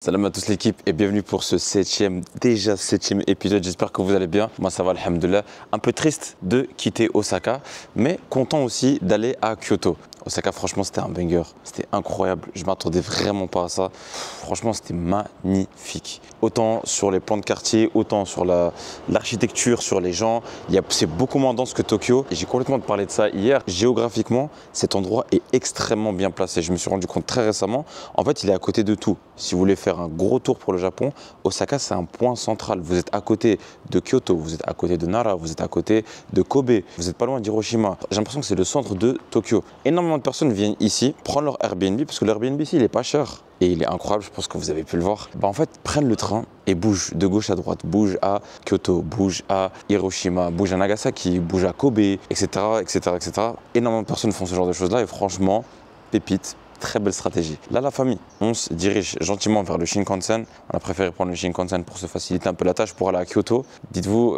Salam à tous l'équipe et bienvenue pour ce septième épisode, j'espère que vous allez bien. Moi ça va, alhamdoulilah. Un peu triste de quitter Osaka, mais content aussi d'aller à Kyoto. Osaka, franchement, c'était un banger, c'était incroyable, je m'attendais vraiment pas à ça. Franchement, c'était magnifique. Autant sur les plans de quartier, autant sur l'architecture, sur les gens. C'est beaucoup moins dense que Tokyo. Et j'ai complètement parlé de ça hier. Géographiquement, cet endroit est extrêmement bien placé. Je me suis rendu compte très récemment. En fait, il est à côté de tout. Si vous voulez faire un gros tour pour le Japon, Osaka, c'est un point central. Vous êtes à côté de Kyoto, vous êtes à côté de Nara, vous êtes à côté de Kobe, vous n'êtes pas loin d'Hiroshima. J'ai l'impression que c'est le centre de Tokyo. Énormément de personnes viennent ici, prendre leur Airbnb, parce que l'Airbnb ici, il n'est pas cher. Et il est incroyable, je pense que vous avez pu le voir. En fait, prennent le train et bougent de gauche à droite. Bougent à Kyoto, bougent à Hiroshima, bougent à Nagasaki, bougent à Kobe, etc., etc., etc. Énormément de personnes font ce genre de choses-là et franchement, pépite. Très belle stratégie. Là, la famille, on se dirige gentiment vers le Shinkansen. On a préféré prendre le Shinkansen pour se faciliter un peu la tâche pour aller à Kyoto. Dites-vous,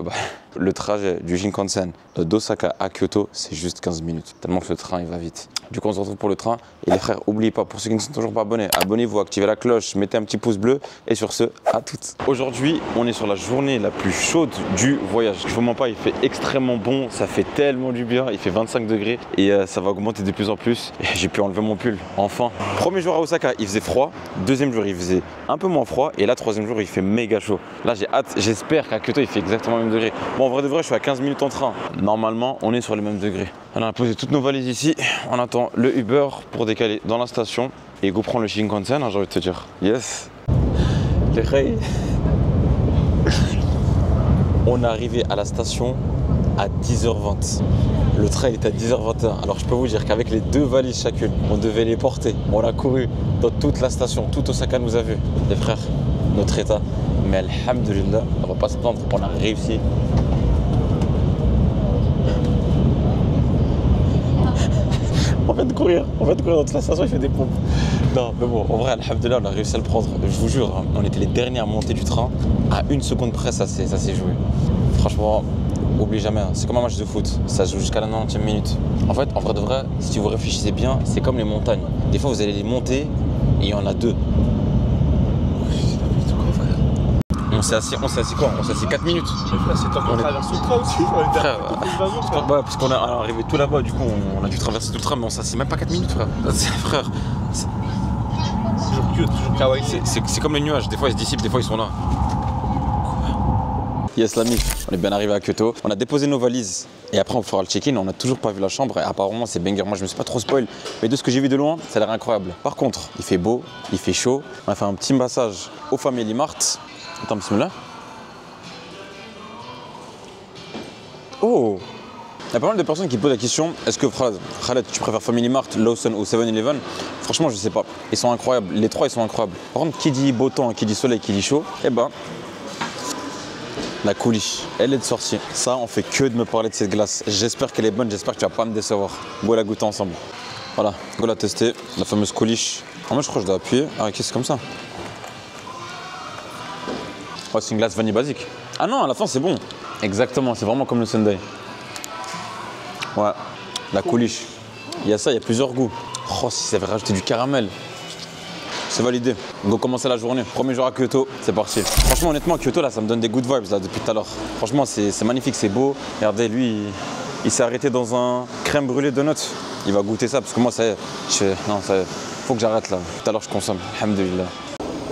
le trajet du Shinkansen d'Osaka à Kyoto, c'est juste 15 minutes. Tellement que ce train, il va vite. Du coup, on se retrouve pour le train. Et les frères, n'oubliez pas, pour ceux qui ne sont toujours pas abonnés, abonnez-vous, activez la cloche, mettez un petit pouce bleu. Et sur ce, à toutes. Aujourd'hui, on est sur la journée la plus chaude du voyage. Je vous mens pas, il fait extrêmement bon. Ça fait tellement du bien. Il fait 25 degrés et ça va augmenter de plus en plus. Et j'ai pu enlever mon pull. Enfin. Premier jour à Osaka, il faisait froid. Deuxième jour, il faisait un peu moins froid. Et là, troisième jour, il fait méga chaud. Là, j'ai hâte. J'espère qu'à Kyoto, il fait exactement le même degré. Bon, en vrai de vrai, je suis à 15 minutes en train. Normalement, on est sur les mêmes degrés. On a posé toutes nos valises ici. On attend le Uber pour décaler dans la station. Et go prendre le Shinkansen, j'ai envie de te dire. Yes. Les reilles. On est arrivé à la station à 10h20. Le train est à 10h21. Alors je peux vous dire qu'avec les deux valises chacune, on devait les porter. On a couru dans toute la station, tout Osaka nous a vus. Les frères, notre état. Mais alhamdulillah, on va pas se plaindre, on a réussi. On vient de courir dans toute la station, il fait des pompes. Non, mais bon, en vrai, alhamdulillah, on a réussi à le prendre. Je vous jure, hein, on était les derniers à monter du train. À 1 seconde près, ça s'est joué. Franchement, oublie jamais, hein, c'est comme un match de foot. Ça se joue jusqu'à la 90e minute. En fait, en vrai de vrai, si vous réfléchissez bien, c'est comme les montagnes. Des fois, vous allez les monter et il y en a deux. On s'est assis quoi? On s'est assis 4 minutes. Frère, c'est toi qu'on traverse tout le train aussi. Frère, parce qu'on est arrivé tout là-bas, du coup on a dû traverser tout le train, mais on s'est assis même pas 4 minutes, frère. Frère, toujours cute, toujours kawaii. c'est comme les nuages, des fois ils se dissipent, des fois ils sont là. Yes l'ami, on est bien arrivé à Kyoto. On a déposé nos valises et après on fera le check-in. On n'a toujours pas vu la chambre et apparemment c'est banger. Moi je me suis pas trop spoil, mais de ce que j'ai vu de loin, ça a l'air incroyable. Par contre, il fait beau, il fait chaud. On a fait un petit massage au Family Mart. Attends, bismillah. Oh! Il y a pas mal de personnes qui posent la question, est-ce que Khaled, tu préfères Family Mart, Lawson ou 7-Eleven? Franchement, je sais pas. Ils sont incroyables. Les trois, ils sont incroyables. Par contre, qui dit beau temps, qui dit soleil, qui dit chaud, eh ben, la couliche, elle est de sortie. Ça, on fait que de me parler de cette glace. J'espère qu'elle est bonne, j'espère que tu vas pas me décevoir. Go la goûter ensemble. Voilà, go la tester, la fameuse couliche. En moi, je crois que je dois appuyer. Ah, ok, c'est comme ça. Ouais, c'est une glace vanille basique. Ah non, à la fin, c'est bon. Exactement, c'est vraiment comme le sundae. Ouais, la couliche. Il y a ça, il y a plusieurs goûts. Oh, si ça avait rajouté du caramel. C'est validé. Go commencer la journée. Premier jour à Kyoto, c'est parti. Franchement, honnêtement, Kyoto, là, ça me donne des good vibes là, depuis tout à l'heure. Franchement, c'est magnifique, c'est beau. Regardez, lui, il s'est arrêté dans un crème brûlée de notes. Il va goûter ça parce que moi, ça y est. Non, ça y est. Faut que j'arrête là. Tout à l'heure, je consomme. Alhamdulillah.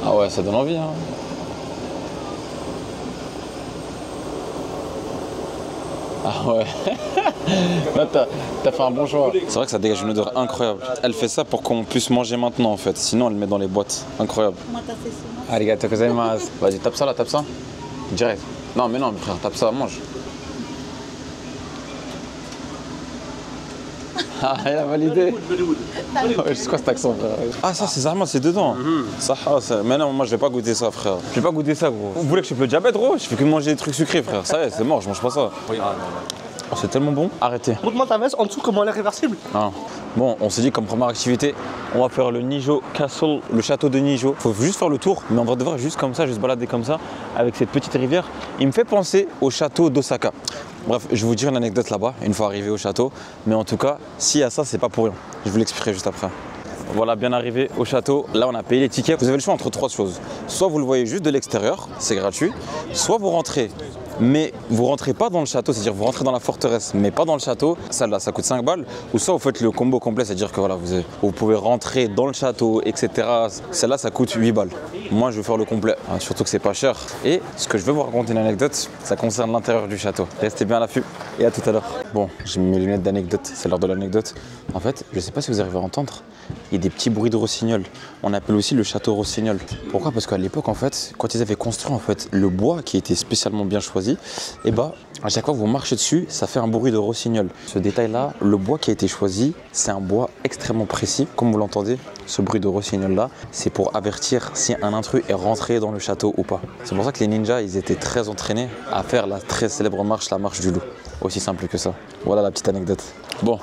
Ah ouais, ça donne envie, hein. Ah ouais. Là, t'as fait un bon choix. C'est vrai que ça dégage une odeur incroyable. Elle fait ça pour qu'on puisse manger maintenant en fait. Sinon, elle le met dans les boîtes. Incroyable. Arigato gozaimasu. Vas-y, tape ça là, tape ça. Direct. Non, mais non, frère, tape ça, mange. Ah, il a validé. Ouais, c'est quoi cet accent, frère? Ah, ça, c'est Zahma, c'est dedans. Ça, mais non, moi, je vais pas goûter ça, frère. Je vais pas goûter ça, gros. Vous voulez que je fasse le diabète, gros? Je fais que manger des trucs sucrés, frère. Ça y est, c'est mort, je mange pas ça. Oh, c'est tellement bon. Arrêtez. Montre-moi ta veste en dessous, comment elle est réversible. Ah. Bon, on s'est dit comme première activité, on va faire le Nijo Castle, le château de Nijo. Faut juste faire le tour, mais on va devoir juste comme ça, juste balader comme ça, avec cette petite rivière. Il me fait penser au château d'Osaka. Bref, je vais vous dire une anecdote là-bas, une fois arrivé au château. Mais en tout cas, s'il y a ça, c'est pas pour rien. Je vous l'expliquerai juste après. Voilà, bien arrivé au château. Là, on a payé les tickets. Vous avez le choix entre 3 choses. Soit vous le voyez juste de l'extérieur, c'est gratuit. Soit vous rentrez, mais vous rentrez pas dans le château, c'est-à-dire vous rentrez dans la forteresse, mais pas dans le château. Celle-là, ça coûte 5 balles. Ou soit vous faites le combo complet, c'est-à-dire que voilà, vous pouvez rentrer dans le château, etc. Celle-là, ça coûte 8 balles. Moi, je vais faire le complet, hein, surtout que c'est pas cher. Et ce que je veux vous raconter une anecdote, ça concerne l'intérieur du château. Restez bien à l'affût et à tout à l'heure. Bon, j'ai mis mes lunettes d'anecdote, c'est l'heure de l'anecdote. En fait, je sais pas si vous arrivez à entendre, il y a des petits bruits de rossignol. On appelle aussi le château rossignol. Pourquoi? Parce qu'à l'époque, en fait, quand ils avaient construit en fait, le bois qui était spécialement bien choisi, et bah, à chaque fois que vous marchez dessus, ça fait un bruit de rossignol. Ce détail-là, le bois qui a été choisi, c'est un bois extrêmement précis. Comme vous l'entendez, ce bruit de rossignol-là, c'est pour avertir si un intrus est rentré dans le château ou pas. C'est pour ça que les ninjas, ils étaient très entraînés à faire la très célèbre marche, la marche du loup. Aussi simple que ça. Voilà la petite anecdote. Bon,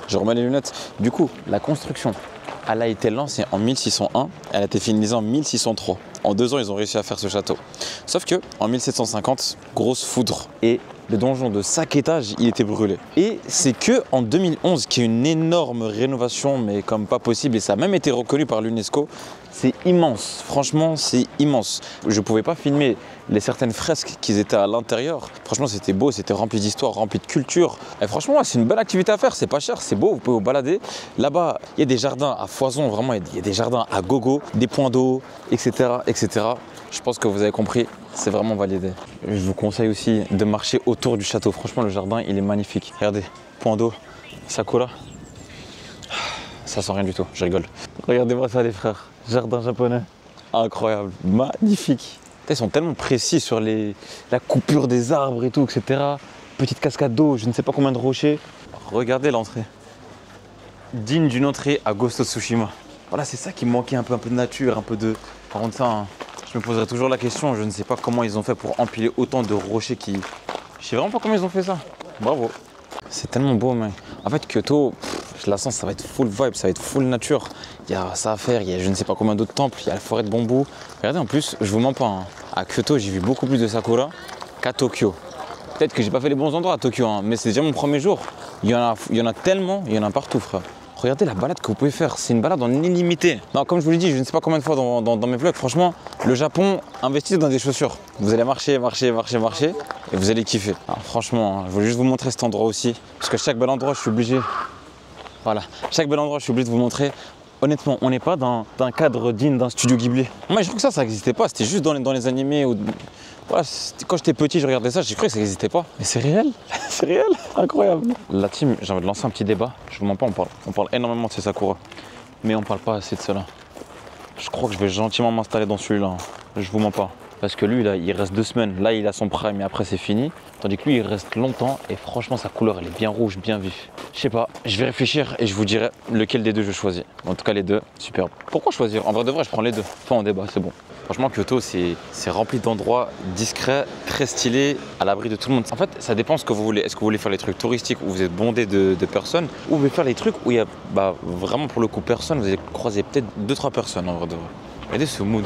je remets les lunettes. Du coup, la construction, elle a été lancée en 1601, elle a été finalisée en 1603. En 2 ans, ils ont réussi à faire ce château. Sauf que en 1750, grosse foudre et le donjon de 5 étages, il était brûlé. Et c'est que en 2011 qu'il y a une énorme rénovation, mais comme pas possible, et ça a même été reconnu par l'UNESCO. C'est immense, franchement, c'est immense. Je ne pouvais pas filmer les certaines fresques qui étaient à l'intérieur. Franchement, c'était beau, c'était rempli d'histoire, rempli de culture. Et franchement, c'est une belle activité à faire, c'est pas cher, c'est beau, vous pouvez vous balader. Là-bas, il y a des jardins à foison, vraiment, il y a des jardins à gogo, des points d'eau, etc., etc. Je pense que vous avez compris, c'est vraiment validé. Je vous conseille aussi de marcher autour du château. Franchement, le jardin, il est magnifique. Regardez, point d'eau, sakura. Ça sent rien du tout, je rigole. Regardez-moi ça, les frères. Jardin japonais. Incroyable, magnifique. Ils sont tellement précis sur la coupure des arbres et tout, etc. Petite cascade d'eau, je ne sais pas combien de rochers. Regardez l'entrée. Digne d'une entrée à Ghost of Tsushima. Voilà, c'est ça qui me manquait un peu de nature, un peu de... Par contre, ça, hein, je me poserai toujours la question, je ne sais pas comment ils ont fait pour empiler autant de rochers qui... Je sais vraiment pas comment ils ont fait ça. Bravo. C'est tellement beau, mec. En fait, Kyoto, je la sens, ça va être full vibe, ça va être full nature. Il y a ça à faire, il y a je ne sais pas combien d'autres temples, il y a la forêt de bambou. Regardez, en plus, je vous mens pas, hein, à Kyoto, j'ai vu beaucoup plus de sakura qu'à Tokyo. Peut-être que j'ai pas fait les bons endroits à Tokyo, hein, mais c'est déjà mon premier jour. Il y en a tellement, il y en a partout, frère. Regardez la balade que vous pouvez faire, c'est une balade en illimité. Non, comme je vous l'ai dit, je ne sais pas combien de fois dans mes vlogs, franchement, le Japon, investissez dans des chaussures. Vous allez marcher, et vous allez kiffer. Alors, franchement, hein, je voulais juste vous montrer cet endroit aussi, parce que chaque bel endroit, je suis obligé... Voilà, chaque bel endroit, je suis obligé de vous montrer. Honnêtement, on n'est pas dans un cadre digne d'un studio Ghibli. Moi, je trouve que ça n'existait pas, c'était juste dans les animés. Ou... Voilà, quand j'étais petit, je regardais ça, j'ai cru que ça n'existait pas. Mais c'est réel, c'est réel, incroyable. La team, j'ai envie de lancer un petit débat. Je vous mens pas, on parle énormément de ces sakura. Mais on parle pas assez de cela. Je crois que je vais gentiment m'installer dans celui-là. Je vous mens pas. Parce que lui, là, il reste 2 semaines. Là, il a son prime et après, c'est fini. Tandis que lui, il reste longtemps et franchement, sa couleur, elle est bien rouge, bien vif. Je sais pas, je vais réfléchir et je vous dirai lequel des deux je choisis. En tout cas, les deux, superbe. Pourquoi choisir? En vrai de vrai, je prends les deux. Enfin, en débat, c'est bon. Franchement, Kyoto, c'est rempli d'endroits discrets, très stylés, à l'abri de tout le monde. En fait, ça dépend ce que vous voulez. Est-ce que vous voulez faire les trucs touristiques où vous êtes bondé de personnes, ou vous voulez faire les trucs où il y a vraiment pour le coup personne, vous allez croiser peut-être 2-3 personnes en vrai de vrai. Regardez ce mood,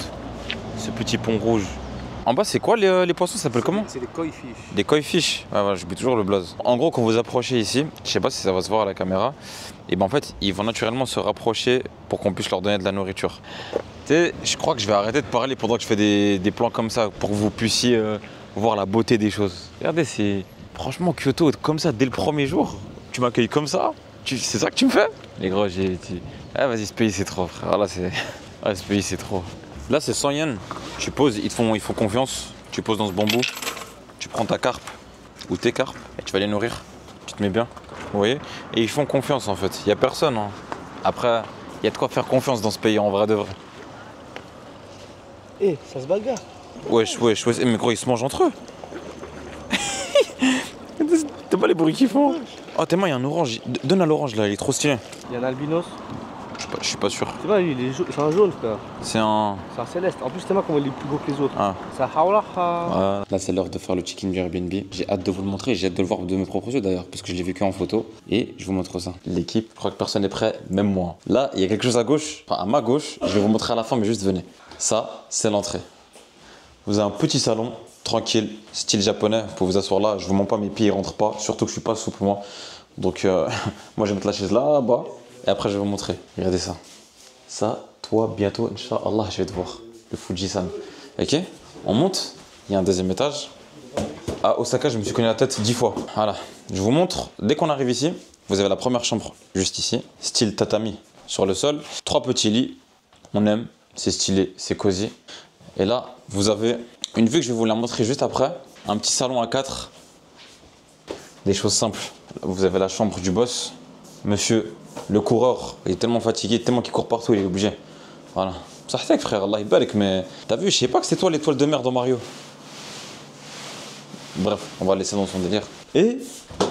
ce petit pont rouge. En bas, c'est quoi les poissons? Ça s'appelle comment? C'est des koi fish. Des koi fish. Ouais, voilà, j'oublie toujours le blaze. En gros, quand vous approchez ici, je sais pas si ça va se voir à la caméra, et ben en fait, ils vont naturellement se rapprocher pour qu'on puisse leur donner de la nourriture. Tu sais, je crois que je vais arrêter de parler pendant que je fais des plans comme ça pour que vous puissiez voir la beauté des choses. Regardez, c'est franchement Kyoto comme ça dès le premier jour. Tu m'accueilles comme ça? C'est ça que tu me fais? Les gros, j'ai dit, ah vas-y, ce pays c'est trop, frère. Ah, là, c'est, ah, ce pays c'est trop. Là, c'est 100 yens. Tu poses, ils font confiance. Tu poses dans ce bambou. Tu prends ta carpe ou tes carpes et tu vas les nourrir. Tu te mets bien. Vous voyez? Et ils font confiance en fait. Il n'y a personne. Hein. Après, il y a de quoi faire confiance dans ce pays en vrai de vrai. Eh, ça se bagarre. Wesh. Mais gros, ils se mangent entre eux. T'as pas les bruits qu'ils font? Oh, t'es moi, il y a un orange. Donne à l'orange là, il est trop stylé. Il y a un albinos. Je suis pas sûr. C'est pas, c'est un jaune, frère. C'est un céleste. En plus, c'est moi comment il est plus beau que les autres. Ah. C'est un haoulaha. Là, c'est l'heure de faire le check-in du Airbnb. J'ai hâte de vous le montrer. J'ai hâte de le voir de mes propres yeux d'ailleurs, parce que je l'ai vécu en photo. Et je vous montre ça. L'équipe, je crois que personne n'est prêt, même moi. Là, il y a quelque chose à gauche, enfin à ma gauche. Je vais vous montrer à la fin, mais juste venez. Ça, c'est l'entrée. Vous avez un petit salon, tranquille, style japonais. Vous pouvez vous asseoir là. Je vous mens pas, mes pieds ne rentrent pas. Surtout que je suis pas souple moi. Donc, moi, je vais mettre la chaise là-bas. Et après, je vais vous montrer. Regardez ça. Ça, toi, bientôt, Inch'Allah, je vais te voir. Le Fujisan. Ok? On monte. Il y a un deuxième étage. À Osaka, je me suis cogné la tête 10 fois. Voilà. Je vous montre. Dès qu'on arrive ici, vous avez la première chambre juste ici. Style tatami sur le sol. 3 petits lits. On aime. C'est stylé, c'est cosy. Et là, vous avez une vue que je vais vous la montrer juste après. Un petit salon à 4. Des choses simples. Vous avez la chambre du boss. Monsieur, le coureur, il est tellement fatigué, tellement qu'il court partout, il est obligé. Voilà. Ça fait frère, Allah barik, mais t'as vu, je sais pas que c'est toi l'étoile de mer dans Mario. Bref, on va laisser dans son délire. Et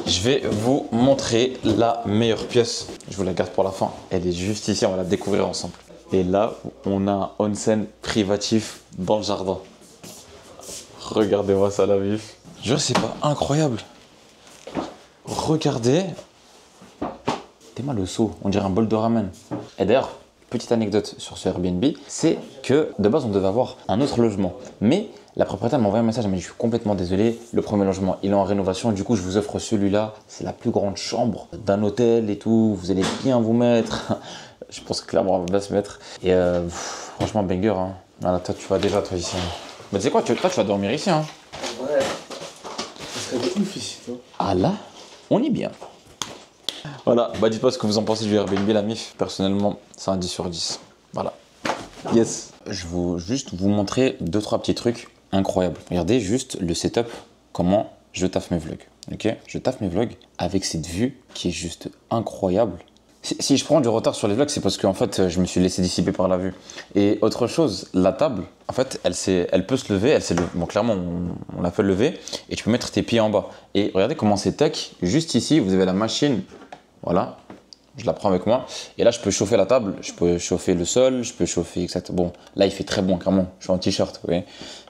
je vais vous montrer la meilleure pièce. Je vous la garde pour la fin. Elle est juste ici, on va la découvrir ensemble. Et là, on a un onsen privatif dans le jardin. Regardez-moi ça, la vif. Je jure, c'est pas incroyable. Regardez. T'es mal le seau, on dirait un bol de ramen. Et d'ailleurs, petite anecdote sur ce Airbnb, c'est que de base, on devait avoir un autre logement. Mais la propriétaire m'a envoyé un message, elle m'a dit je suis complètement désolé, le premier logement il est en rénovation, du coup je vous offre celui-là, c'est la plus grande chambre d'un hôtel et tout, vous allez bien vous mettre. Je pense que clairement on va bien se mettre. Et franchement banger, hein. Voilà, toi tu vas déjà toi ici. Mais tu sais quoi, toi tu vas dormir ici, hein. Ouais. Ça serait de ouf ici, toi. Ah là, on est bien. Voilà, bah dites-moi ce que vous en pensez du Airbnb, la MIF. Personnellement, c'est un 10 sur 10. Voilà. Yes. Je vais juste vous montrer 2-3 petits trucs incroyables. Regardez juste le setup, comment je taffe mes vlogs. Ok, je taffe mes vlogs avec cette vue qui est juste incroyable. Si je prends du retard sur les vlogs, c'est parce qu'en fait, je me suis laissé dissiper par la vue. Et autre chose, la table, en fait, elle peut se lever. Elle s'est bon, clairement, on l'a fait lever. Et tu peux mettre tes pieds en bas. Et regardez comment c'est tech. Juste ici, vous avez la machine. Voilà. Je la prends avec moi. Et là, je peux chauffer la table. Je peux chauffer le sol. Je peux chauffer, etc. Bon, là, il fait très bon, clairement. Je suis en t-shirt, vous voyez.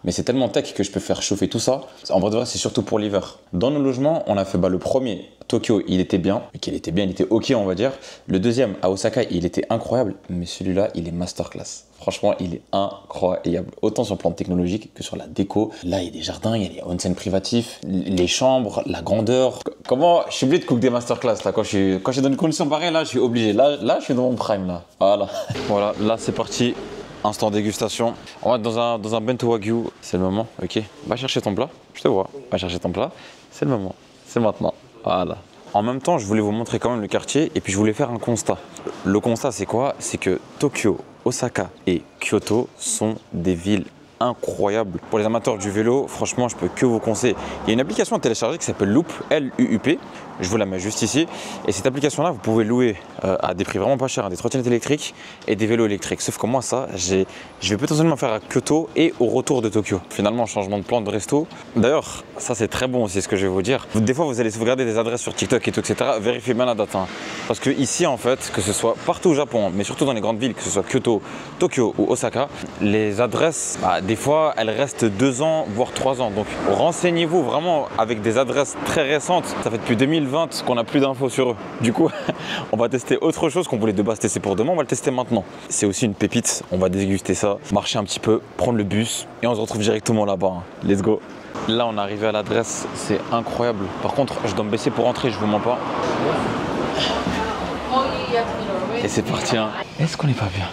Mais c'est tellement tech que je peux faire chauffer tout ça. En vrai de vrai, c'est surtout pour l'hiver. Dans nos logements, on a fait le premier. Tokyo, il était bien. Il était ok, on va dire. Le deuxième, à Osaka, il était incroyable. Mais celui-là, il est masterclass. Franchement, il est incroyable. Autant sur le plan technologique que sur la déco. Là, il y a des jardins, il y a des onsen privatifs, les chambres, la grandeur. Comment je suis obligé de cook des masterclass là. Quand je suis dans une condition pareille, là, je suis obligé. Là, je suis dans mon prime là. Voilà. Voilà, là, c'est parti. Instant dégustation. On va être dans un bento wagyu. C'est le moment. Ok. Va chercher ton plat. Je te vois. Va chercher ton plat. C'est le moment. C'est maintenant. Voilà. En même temps, je voulais vous montrer quand même le quartier et puis je voulais faire un constat. Le constat, c'est quoi? C'est que Tokyo, Osaka et Kyoto sont des villes incroyables. Pour les amateurs du vélo, franchement, je peux que vous conseiller. Il y a une application à télécharger qui s'appelle Loop, L-U-U-P. Je vous la mets juste ici. Et cette application-là, vous pouvez louer à des prix vraiment pas chers, des trottinettes électriques et des vélos électriques. Sauf que moi, ça, je vais potentiellement faire à Kyoto et au retour de Tokyo. Finalement, changement de plan de resto. D'ailleurs, ça, c'est très bon aussi, ce que je vais vous dire. Des fois, vous allez sauvegarder des adresses sur TikTok et tout, etc. Vérifiez bien la date. Hein. Parce que ici, en fait, que ce soit partout au Japon, mais surtout dans les grandes villes, que ce soit Kyoto, Tokyo ou Osaka, les adresses, des fois, elles restent 2 ans, voire 3 ans. Donc, renseignez-vous vraiment avec des adresses très récentes. Ça fait depuis 2020 qu'on n'a plus d'infos sur eux. Du coup, on va tester autre chose qu'on voulait de base tester pour demain. On va le tester maintenant. C'est aussi une pépite. On va déguster ça, marcher un petit peu, prendre le bus et on se retrouve directement là-bas. Hein. Let's go. Là, on est arrivé à l'adresse. C'est incroyable. Par contre, je dois me baisser pour entrer. Je vous mens pas. Et c'est parti. Hein. Est-ce qu'on n'est pas bien?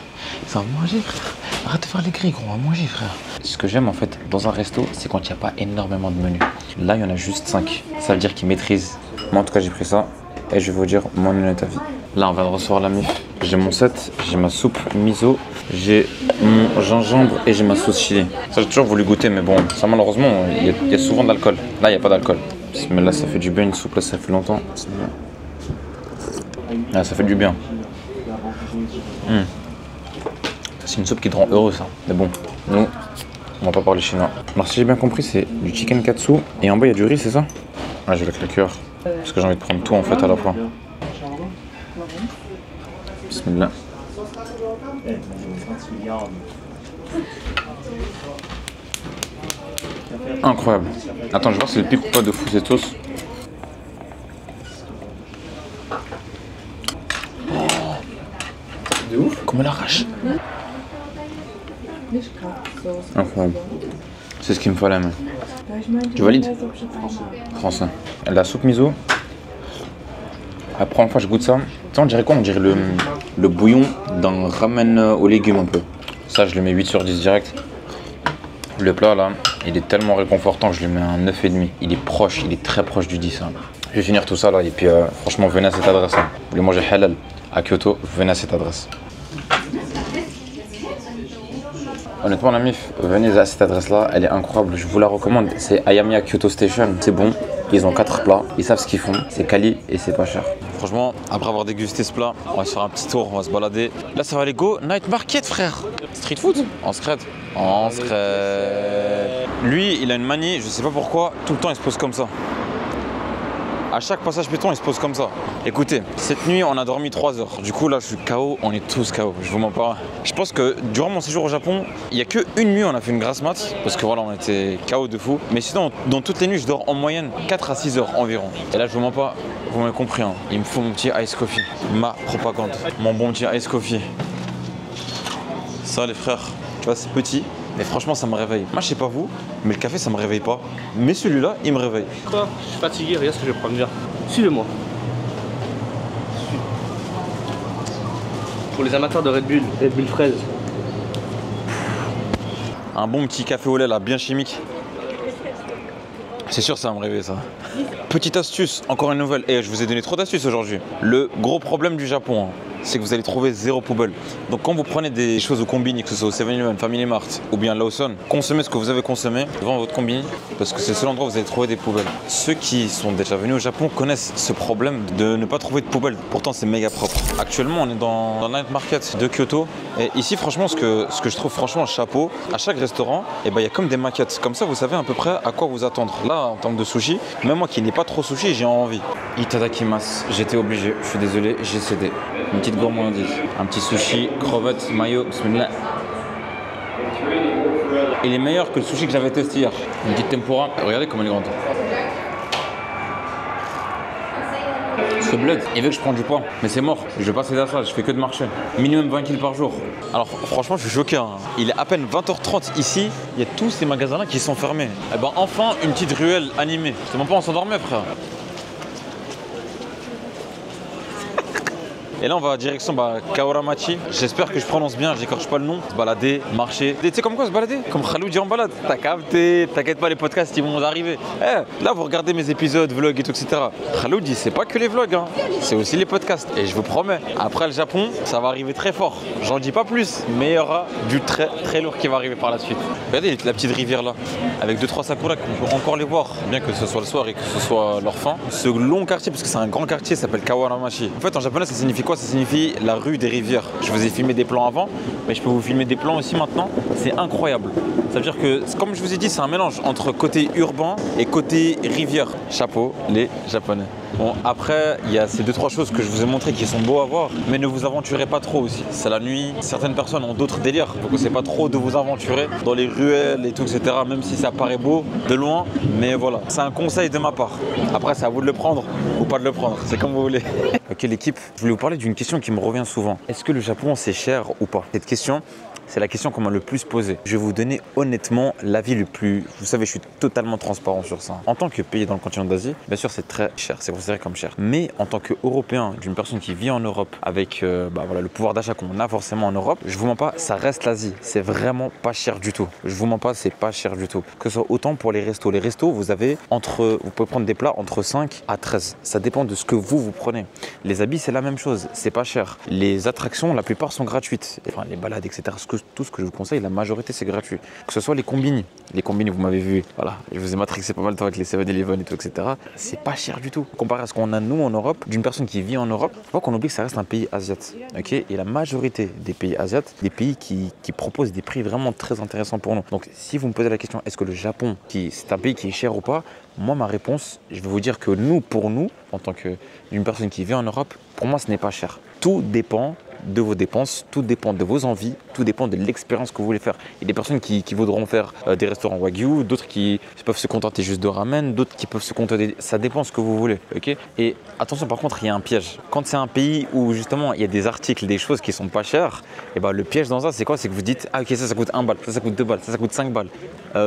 Ça va manger, frère. Arrête de faire les grilles, on va manger, frère. Ce que j'aime en fait dans un resto, c'est quand il n'y a pas énormément de menus. Là, il y en a juste 5. Ça veut dire qu'ils maîtrisent. Moi, en tout cas, j'ai pris ça et je vais vous dire mon honnête avis. Là, on vient de recevoir la MIF. J'ai mon set, j'ai ma soupe miso, j'ai mon gingembre et j'ai ma sauce chili. Ça, j'ai toujours voulu goûter, mais bon, ça malheureusement, il y a souvent de l'alcool. Là, il n'y a pas d'alcool. Mais là, ça fait du bien, une soupe, là, ça fait longtemps. Là, ça fait du bien. C'est une soupe qui te rend heureux, ça. Mais bon, nous, on va pas parler chinois. Alors, si j'ai bien compris, c'est du chicken katsu et en bas, il y a du riz, c'est ça? Ouais, je vais avec la cuillère. Parce que j'ai envie de prendre tout en fait à la fois. Bismillah. Incroyable. Attends, je vais voir si le pique ou pas de fou cette sauce. De ouf. Comment elle arrache. Incroyable. C'est ce qu'il me fallait, mais. Tu valides? Français. La soupe miso. La première fois que je goûte ça, Ça, on dirait quoi? On dirait le bouillon d'un ramen aux légumes un peu. Ça, je le mets 8 sur 10 direct. Le plat là, il est tellement réconfortant que je lui mets un 9,5. Il est proche, il est très proche du 10. Hein. Je vais finir tout ça là et puis franchement, venez à cette adresse. Hein. Vous voulez manger halal à Kyoto, venez à cette adresse. Honnêtement, la mif, venez à cette adresse-là, elle est incroyable, je vous la recommande. C'est Ayamiya Kyoto Station, c'est bon, ils ont 4 plats, ils savent ce qu'ils font, c'est quali et c'est pas cher. Franchement, après avoir dégusté ce plat, on va se faire un petit tour, on va se balader. Là, ça va aller go night market, frère. Street food en scred. En scred. Lui, il a une manie, je sais pas pourquoi, tout le temps il se pose comme ça. À chaque passage piéton, il se pose comme ça. Écoutez, cette nuit, on a dormi 3 heures. Du coup, là, je suis KO, on est tous KO, je vous mens pas. Je pense que durant mon séjour au Japon, il n'y a qu'une nuit, on a fait une grasse mat, parce que voilà, on était KO de fou. Mais sinon, dans toutes les nuits, je dors en moyenne 4 à 6 heures environ. Et là, je vous mens pas, vous m'avez compris, hein. Il me faut mon petit ice coffee. Ma propagande, mon bon petit ice coffee. Ça, les frères, tu vois, c'est petit. Mais franchement, ça me réveille. Moi, je sais pas vous, mais le café, ça me réveille pas. Mais celui-là, il me réveille. Quoi? Je suis fatigué, regarde ce que je vais prendre. Viens. Suivez-moi. Pour les amateurs de Red Bull fraise. Un bon petit café au lait, là, bien chimique. C'est sûr, ça va me réveiller, ça. Petite astuce, encore une nouvelle. Et je vous ai donné trop d'astuces aujourd'hui. Le gros problème du Japon, hein, c'est que vous allez trouver 0 poubelle. Donc quand vous prenez des choses au combini, que ce soit au 7-Eleven, Family Mart ou bien Lawson, consommez ce que vous avez consommé devant votre combini parce que c'est le seul endroit où vous allez trouver des poubelles. Ceux qui sont déjà venus au Japon connaissent ce problème de ne pas trouver de poubelle. Pourtant c'est méga propre. Actuellement on est dans le night market de Kyoto et ici franchement ce que je trouve franchement chapeau, à chaque restaurant, il y a comme des maquettes. Comme ça vous savez à peu près à quoi vous attendre. Là en termes de sushi, même moi qui n'ai pas trop sushi, j'ai envie. Itadakimasu, j'étais obligé, je suis désolé, j'ai cédé. Une petite gourmandise, un petit sushi, crevettes, mayo, bismillah. Il est meilleur que le sushi que j'avais testé hier. Une petite tempura, regardez comme elle est grande. Ce blood, il veut que je prenne du poids, mais c'est mort, je vais pas céder à ça, je fais que de marcher. Minimum 20 kg par jour. Alors franchement, je suis choqué. Hein. Il est à peine 20h30 ici, il y a tous ces magasins-là qui sont fermés. Et ben enfin, une petite ruelle animée. C'est même pas on s'endormait, frère. Et là on va direction Kawaramachi. J'espère que je prononce bien, j'écorche pas le nom. Se balader, marcher. Tu sais comme quoi se balader? Comme Khalou dit en balade. T'as capté, t'inquiète pas les podcasts ils vont arriver. Là vous regardez mes épisodes, vlogs et tout, etc. Khalou dit c'est pas que les vlogs, hein. C'est aussi les podcasts. Et je vous promets, après le Japon, ça va arriver très fort. J'en dis pas plus, mais il y aura du très très lourd qui va arriver par la suite. Regardez la petite rivière là, avec 2-3 sakuras qu'on peut encore les voir. Bien que ce soit le soir et que ce soit leur fin. Ce long quartier, parce que c'est un grand quartier, s'appelle Kawaramachi. En fait en japonais ça signifie quoi? Ça signifie la rue des rivières. Je vous ai filmé des plans avant, mais je peux vous filmer des plans aussi maintenant. C'est incroyable. Ça veut dire que, comme je vous ai dit, c'est un mélange entre côté urbain et côté rivière. Chapeau, les Japonais. Bon, après, il y a ces 2-3 choses que je vous ai montrées qui sont beaux à voir, mais ne vous aventurez pas trop aussi. C'est la nuit, certaines personnes ont d'autres délires, donc c'est pas trop de vous aventurer dans les ruelles et tout, etc. Même si ça paraît beau de loin, mais voilà. C'est un conseil de ma part. Après, c'est à vous de le prendre ou pas de le prendre, c'est comme vous voulez. Ok l'équipe, je voulais vous parler d'une question qui me revient souvent. Est-ce que le Japon c'est cher ou pas? Cette question, c'est la question qu'on m'a le plus posée. Je vais vous donner honnêtement l'avis le plus... Vous savez, je suis totalement transparent sur ça. En tant que pays dans le continent d'Asie, bien sûr, c'est très cher, c'est considéré comme cher. Mais en tant qu'Européen, d'une personne qui vit en Europe, avec le pouvoir d'achat qu'on a forcément en Europe, je vous mens pas, ça reste l'Asie. C'est vraiment pas cher du tout. Je vous mens pas, c'est pas cher du tout. Que ce soit autant pour les restos. Les restos, vous pouvez prendre des plats entre 5 à 13. Ça dépend de ce que vous prenez. Les habits, c'est la même chose. C'est pas cher. Les attractions, la plupart sont gratuites. Enfin, les balades, etc. Tout ce que je vous conseille, la majorité c'est gratuit. Que ce soit les combini. Les combini, vous m'avez vu, voilà, je vous ai matrixé pas mal de temps avec les 7-Eleven et tout, etc. C'est pas cher du tout. Comparé à ce qu'on a nous en Europe, d'une personne qui vit en Europe, il faut qu'on oublie que ça reste un pays asiatique. Okay, et la majorité des pays asiatiques, des pays qui proposent des prix vraiment très intéressants pour nous. Donc si vous me posez la question, est-ce que le Japon, c'est un pays qui est cher ou pas? Moi, ma réponse, je vais vous dire que pour nous, en tant qu'une personne qui vit en Europe, pour moi, ce n'est pas cher. Tout dépend de vos dépenses, tout dépend de vos envies, tout dépend de l'expérience que vous voulez faire. Il y a des personnes qui voudront faire des restaurants wagyu, d'autres qui peuvent se contenter juste de ramen, d'autres qui peuvent se contenter... Ça dépend de ce que vous voulez, ok? Et attention, par contre, il y a un piège. Quand c'est un pays où justement il y a des articles, des choses qui sont pas chères, et le piège dans ça, c'est quoi? C'est que vous dites, ah ok, ça coûte 1 balle, ça coûte 2 balles, ça coûte 5 balles,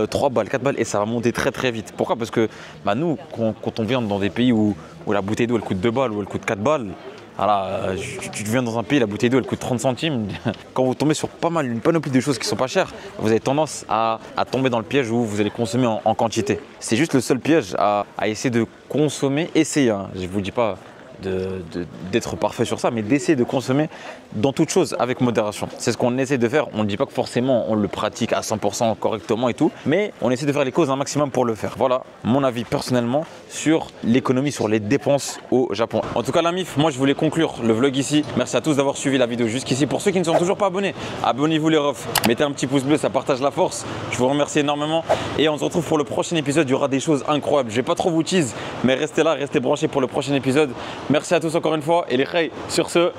3 balles, 4 balles, et ça va monter très très vite. Pourquoi? Parce que nous, quand on vient dans des pays où la bouteille d'eau elle coûte 2 balles ou elle coûte 4 balles, Voilà, tu viens dans un pays, la bouteille d'eau elle coûte 30 centimes. Quand vous tombez sur pas mal, une panoplie de choses qui sont pas chères, vous avez tendance à tomber dans le piège où vous allez consommer en quantité. C'est juste le seul piège à essayer de consommer, essayer. Hein. Je ne vous dis pas d'être parfait sur ça, mais d'essayer de consommer dans toute chose avec modération. C'est ce qu'on essaie de faire. On ne dit pas que forcément on le pratique à 100% correctement et tout, mais on essaie de faire les causes un maximum pour le faire. Voilà mon avis personnellement sur l'économie, sur les dépenses au Japon. En tout cas la MIF, moi je voulais conclure le vlog ici. Merci à tous d'avoir suivi la vidéo jusqu'ici. Pour ceux qui ne sont toujours pas abonnés, abonnez-vous les refs, mettez un petit pouce bleu, ça partage la force. Je vous remercie énormément et on se retrouve pour le prochain épisode. Il y aura des choses incroyables. Je vais pas trop vous tease, mais restez là, restez branchés pour le prochain épisode. Merci à tous encore une fois et les khaïs sur ce.